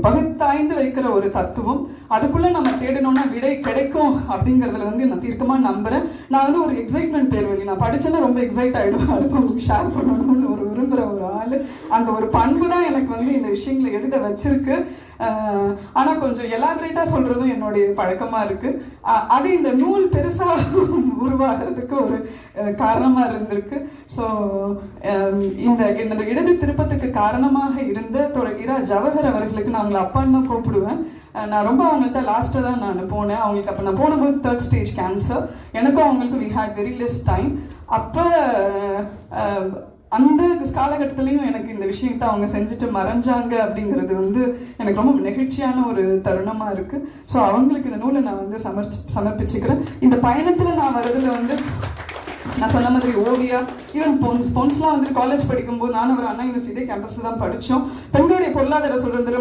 பகுத்தாய்ந்து வைக்கிற ஒரு தத்துவம். அதுக்குள்ள நம்ம தேடணும்னா விடை கிடைக்கும் அப்படிங்கிறதுல நான் தீர்க்கமா நம்புறேன். நான் ஒரு எக்ஸைட்மெண்ட் பேர் வழி நான் படிச்சேன்னா ரொம்ப எக்ஸைட் ஆயிடுவேன், அடுத்தவங்களுக்கு ஷேர் பண்ணணும்னு விரும்புகிற ஒரு ஆள். அந்த ஒரு பண்பு தான் எனக்கு இந்த விஷயங்களை எழுத வச்சிருக்கு. ஆனால் கொஞ்சம் எலாபரேட்டாக சொல்கிறதும் என்னுடைய பழக்கமாக இருக்குது. அது இந்த நூல் பெருசாக உருவாகிறதுக்கு ஒரு காரணமாக இருந்திருக்கு. ஸோ இந்த இடது திருப்பத்துக்கு காரணமாக இருந்த இரா ஜவஹர் அவர்களுக்கு நான் அவங்களை அப்பான்னு தான் கூப்பிடுவேன். நான் ரொம்ப அவங்கள்ட்ட லாஸ்ட்டாக தான் நான் போனேன். அவங்களுக்கு அப்போ நான் போனபோது 3rd ஸ்டேஜ் கேன்சர். எனக்கும் அவங்களுக்கு we had very less time. அப்போ அந்த காலகட்டத்துலேயும் எனக்கு இந்த விஷயத்தை அவங்க செஞ்சுட்டு மறைஞ்சாங்க அப்படிங்கிறது எனக்கு ரொம்ப நெகிழ்ச்சியான ஒரு தருணமாக இருக்குது. ஸோ அவங்களுக்கு இந்த நூலை நான் சமர்ப்பிச்சுக்கிறேன். இந்த பயணத்தில் நான் வரதில் நான் சொன்ன மாதிரி ஓவியா, ஈவன் பொன்ஸ்லாம் காலேஜ் படிக்கும்போது நானும் ஒரு அண்ணா யூனிவர்சிட்டி கேம்பஸில் தான் படித்தோம். பெண்களுடைய பொருளாதார சுதந்திரம்